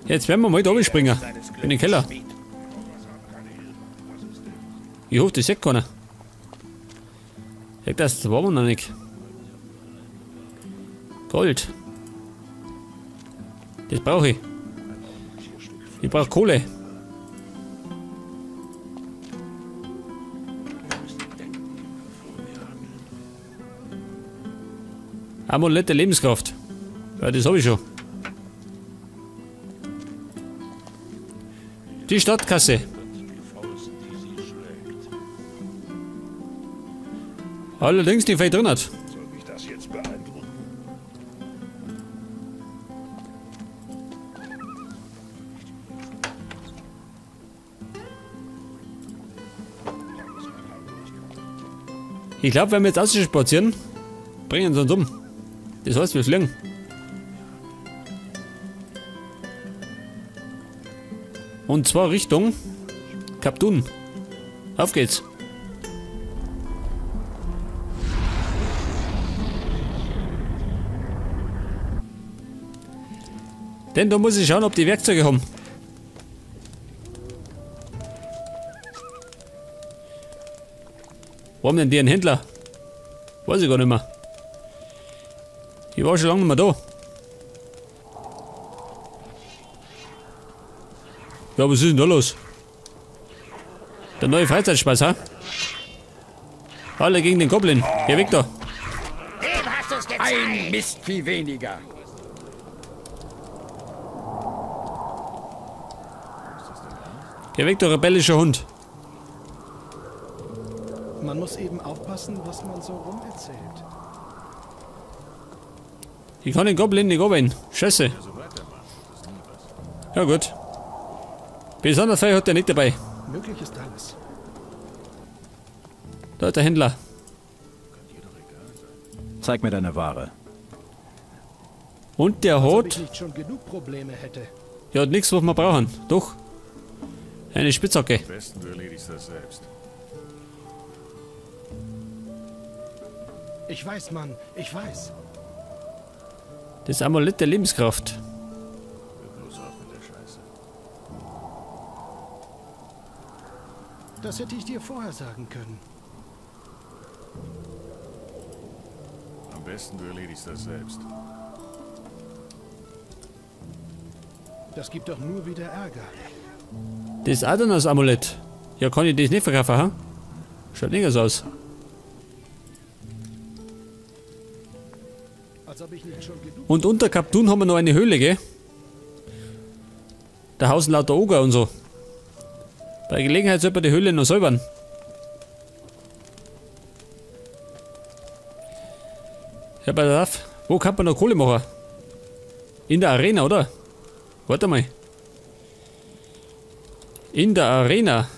Jetzt werden wir mal da oben springen. In den Keller. Wie hoch das keiner? Das war wir noch nicht. Gold. Das brauche ich. Ich brauche Kohle. Amulett der Lebenskraft. Ja, das habe ich schon. Die Stadtkasse. Allerdings die fällt drin hat. Soll mich das jetzt beeindrucken? Ich glaube, wenn wir jetzt ausspazieren, bringen sie uns um. Das heißt, wir fliegen. Und zwar Richtung Kaptun. Auf geht's. Denn da muss ich schauen, ob die Werkzeuge haben. Wo haben denn die einen Händler? Weiß ich gar nicht mehr. Ich war schon lange nicht mehr da. Ja, was ist denn da los? Der neue Freizeitspaß, ha? Alle gegen den Goblin. Geh weg da. Ein Mistvieh weniger. Geh weg, du rebellischer Hund. Man muss eben aufpassen, was man so rumerzählt. Ich kann den Goblin nicht arbeiten. Scheiße. Ja gut. Besonders viel hat er nicht dabei. Möglich ist alles. Da ist der Händler. Zeig mir deine Ware. Und der Als ob hat... ich nicht schon genug Probleme hätte. Der hat nichts, was wir brauchen. Doch. Eine Spitzhacke. Am besten du erledigst das selbst. Ich weiß, Mann. Ich weiß. Das Amulett der Lebenskraft. Hör bloß auf mit der Scheiße. Das hätte ich dir vorher sagen können. Am besten du erledigst das selbst. Das gibt doch nur wieder Ärger. Das Adanas-Amulett. Ja, kann ich das nicht verkaufen, ha? Schaut nicht so aus. Als ob ich nicht schon genug... Und unter Kaptun haben wir noch eine Höhle, gell? Da hausen lauter Oger und so. Bei Gelegenheit sollte man die Höhle noch säubern. Ja, pass auf. Wo kann man noch Kohle machen? In der Arena, oder? Warte mal. In der Arena.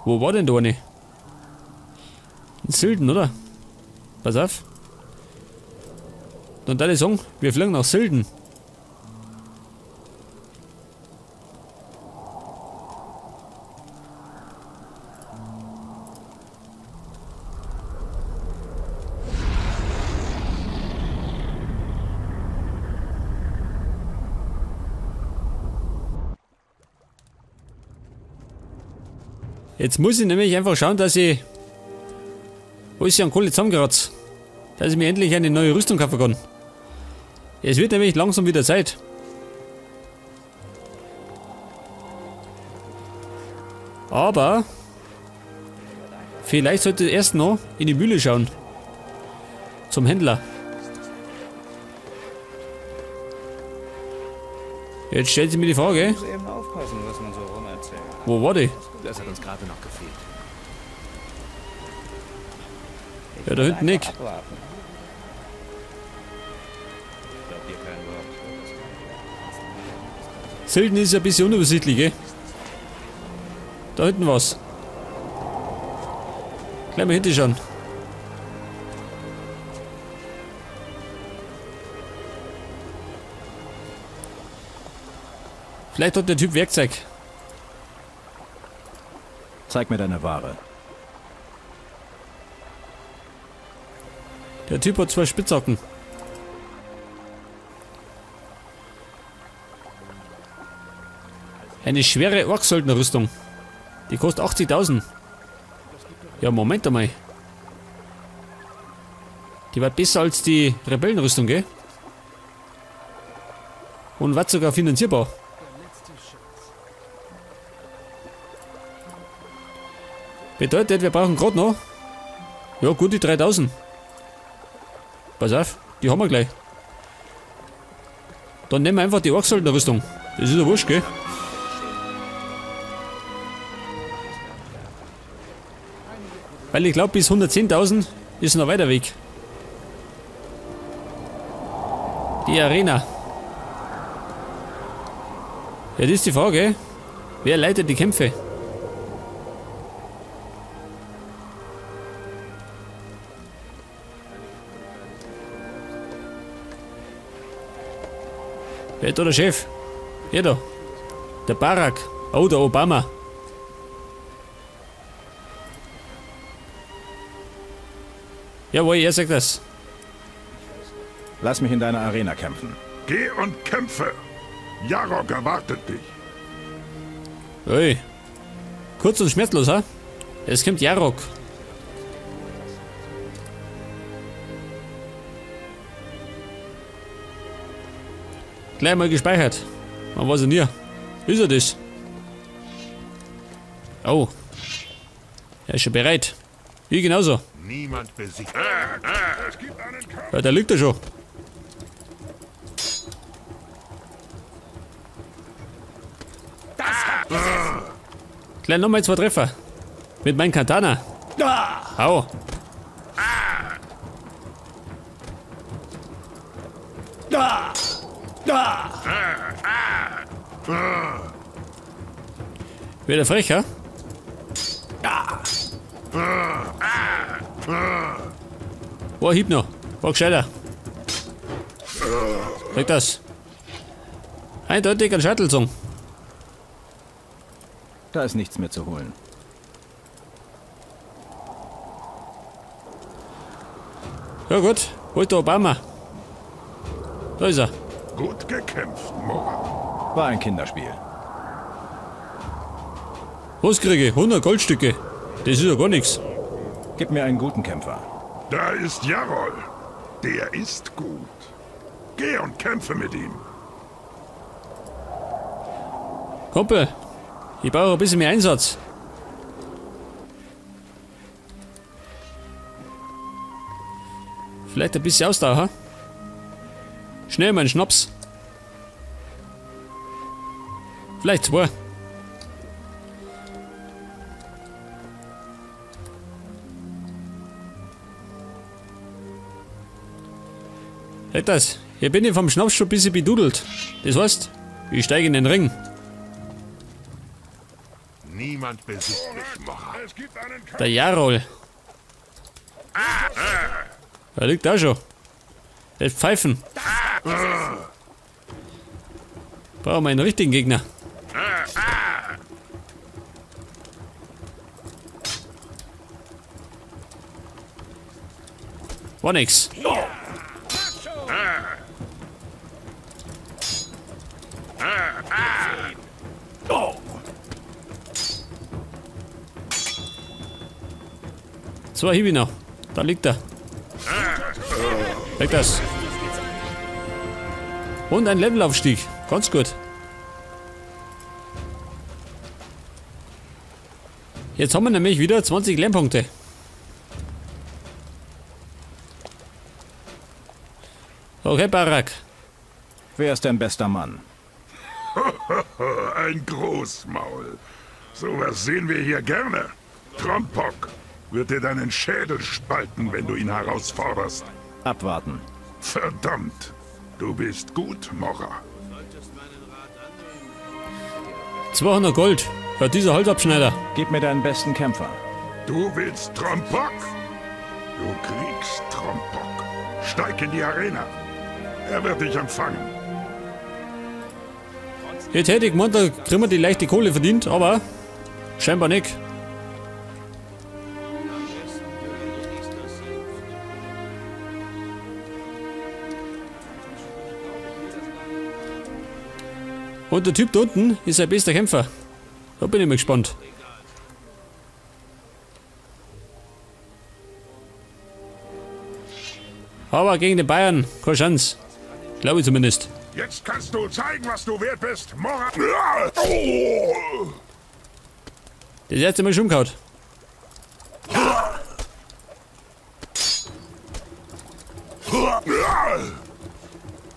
Wo war denn da eine? In Silden, oder? Pass auf. Dann würde ich sagen, wir fliegen nach Silden. Jetzt muss ich nämlich einfach schauen, dass ich alles an Kohle zusammengeratzt, dass ich mir endlich eine neue Rüstung kaufen kann. Es wird nämlich langsam wieder Zeit. Aber vielleicht sollte ich erst noch in die Mühle schauen. Zum Händler. Jetzt stellt sich mir die Frage, muss eben aufpassen, was man so rumerzählt. wo war die? Das hat uns gerade noch gefehlt. Ja, da hinten nicht. Abwarten. Ich glaub dir kein Wort. Silden ist ja ein bisschen unübersichtlich, gell? Da hinten was. Gleich mal hinten schauen. Vielleicht hat der Typ Werkzeug. Zeig mir deine Ware. Der Typ hat zwei Spitzhacken. Eine schwere Orksöldnerrüstung. Die kostet 80.000. Ja, Moment einmal. Die war besser als die Rebellenrüstung, gell? Und war sogar finanzierbar. Bedeutet, wir brauchen gerade noch. Ja, gut, die 3000. Pass auf, die haben wir gleich. Dann nehmen wir einfach die Orksöldnerrüstung. Das ist ja wurscht, gell? Weil ich glaube, bis 110.000 ist noch weiter Weg. Die Arena. Ja, das ist die Frage. Wer leitet die Kämpfe? Wer ist da der Chef? Hier da. Der Barack. Oh, der Obama. Jawohl, er sagt das. Lass mich in deiner Arena kämpfen. Geh und kämpfe. Jarok erwartet dich. Ui. Kurz und schmerzlos, ha? Es kommt Jarok. Gleich mal gespeichert. Man weiß ja nie. Ist er das? Oh. Er ist schon bereit. Ich genauso. Niemand besiegt. Es gibt einen Kampf. Ja, da liegt er schon. Gleich nochmal 2 Treffer. Mit meinem Katana. Hau. Wieder frech, ha? War Hieb noch. War gescheiter. Krieg das. Eindeutig ein Shuttle-Zung. Da ist nichts mehr zu holen. Ja gut, holt der Obama. Da ist er. Gut gekämpft, Mora. War ein Kinderspiel. Was kriege ich? 100 Goldstücke. Das ist ja gar nichts. Gib mir einen guten Kämpfer. Da ist Jarol. Der ist gut. Geh und kämpfe mit ihm. Kumpel, ich brauche ein bisschen mehr Einsatz. Vielleicht ein bisschen Ausdauer, ha? Schnell mal einen Schnaps. Vielleicht 2. Seht das? Hier bin ich vom Schnaps schon ein bisschen bedudelt. Das heißt, ich steige in den Ring. Niemand besiegt mich, Mora. Es gibt einen Kampf. Der Jarol. Da liegt da schon. Der Pfeifen. Brauchen wir einen richtigen Gegner. War nix. So, Hiwi noch. Da liegt er. Weg das. Und ein Levelaufstieg. Ganz gut. Jetzt haben wir nämlich wieder 20 Lernpunkte. Okay, Barack. Wer ist dein bester Mann? Ein Großmaul. Sowas sehen wir hier gerne. Trompok wird dir deinen Schädel spalten, wenn du ihn herausforderst. Abwarten. Verdammt. Du bist gut, Mora. 200 Gold. Für dieser Holzabschneider. Gib mir deinen besten Kämpfer. Du willst Trompok? Du kriegst Trompok. Steig in die Arena. Er wird dich empfangen. Jetzt hätte ich gemeint, da kriegen wir die leichte Kohle verdient, aber scheinbar nicht. Und der Typ da unten ist sein bester Kämpfer. Da bin ich mal gespannt. Aber gegen den Bayern keine Chance. Glaube ich zumindest. Jetzt kannst du zeigen, was du wert bist, Mora. Das erste Mal schon umgehauen.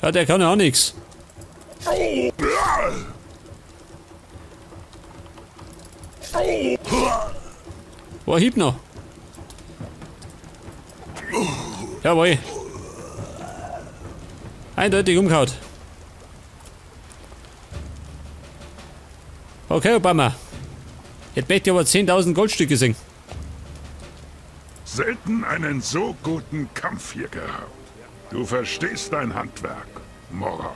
Ja, der kann ja auch nichts. Wo Hieb noch? Jawohl. Eindeutig umgehauen. Okay, Obama. Jetzt möchte ich aber 10.000 Goldstücke sehen. Selten einen so guten Kampf hier gehabt. Du verstehst dein Handwerk, Mora.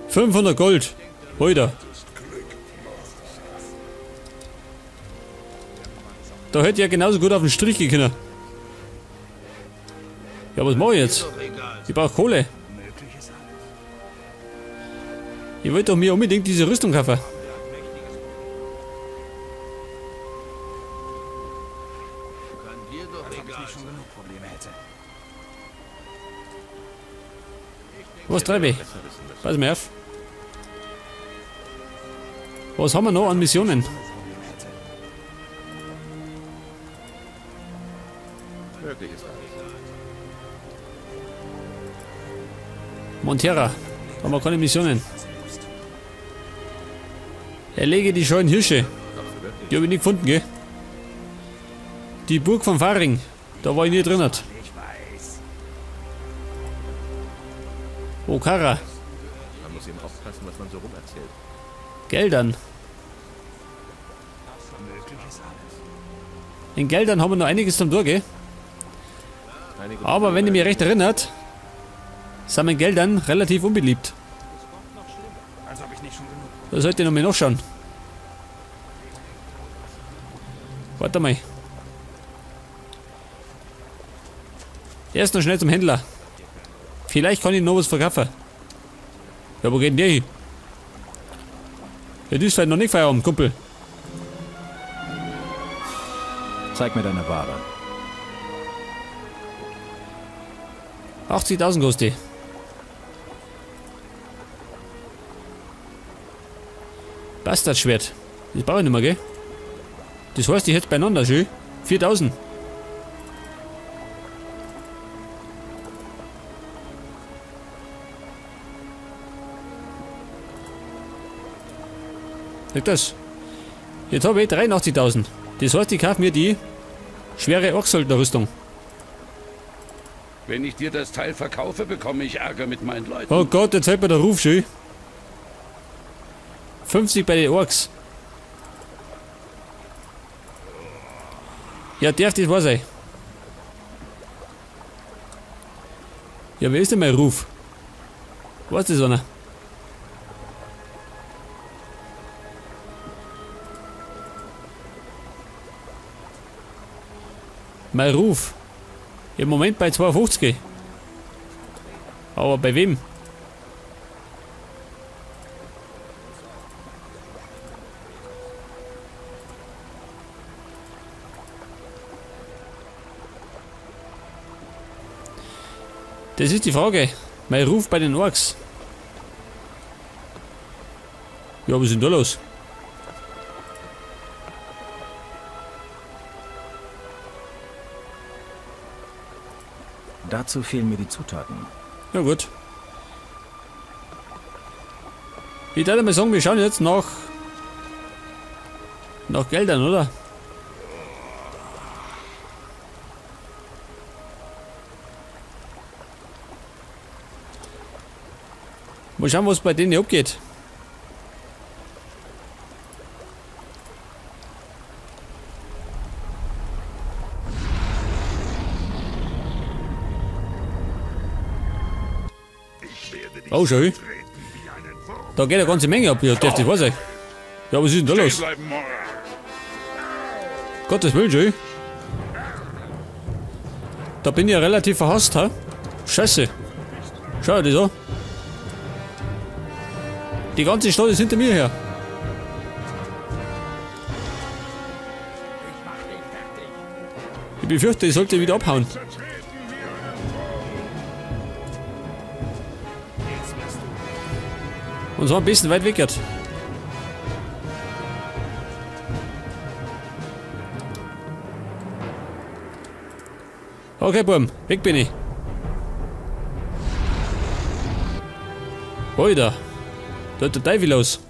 500 Gold. Heute. Da hätte ich ja genauso gut auf den Strich gehen können. Ja, was mache ich jetzt? Ich brauche Kohle. Ich wollte doch mir unbedingt diese Rüstung kaufen. Was treibe ich? Pass mir auf. Was haben wir noch an Missionen? Montera. Da haben wir keine Missionen. Erlege die scheuen Hirsche. Die habe ich nicht gefunden, gell? Die Burg von Faring. Da war ich nie drin. Okara. Man muss eben aufpassen, was man so rum erzählt. Geldern. In Geldern haben wir noch einiges zum Tor, gell? Aber wenn ihr mich recht erinnert, sind wir in Geldern relativ unbeliebt. Da sollte ich noch mal nachschauen. Warte mal. Erst noch schnell zum Händler. Vielleicht kann ich noch was verkaufen. Ja, wo geht denn der hin? Ja, das ist vielleicht noch nicht Feierabend, Kumpel. Zeig mir deine Ware. 80.000 kostet die. Bastardschwert. Das brauche ich nicht mehr, gell? Das heißt, ich hätte beieinander schön 4.000. Sag das. Jetzt habe ich 83.000. Das heißt, ich kaufe mir die schwere Ochsöldner-Rüstung. Wenn ich dir das Teil verkaufe, bekomme ich Ärger mit meinen Leuten. Oh Gott, jetzt fällt mir der Ruf schön. 50 bei den Orks. Ja, darf das wahr sein. Ja, wer ist denn mein Ruf? Was ist das einer? Mein Ruf. Im Moment bei 250. Aber bei wem? Das ist die Frage. Mein Ruf bei den Orks. Ja, was ist denn da los? Dazu fehlen mir die Zutaten. Ja gut. Ich würde mal sagen, wir schauen jetzt nach Geldern, oder? Mal schauen, was bei denen abgeht. Oh, schön. Da geht eine ganze Menge ab hier, darf ich wahr sein. Ja, was ist denn da los? Gottes Willen, schön. Da bin ich ja relativ verhasst, ha? Scheiße. Schau dir das an. Die ganze Stadt ist hinter mir her. Ich befürchte, ich sollte wieder abhauen. Und zwar ein bisschen weit weg jetzt. Okay, Buben, weg bin ich. Alter, da hat der Teufel los.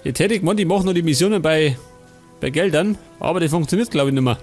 Jetzt hätte ich gemeint, ich mache noch die Missionen bei Geldern, aber das funktioniert glaube ich nicht mehr.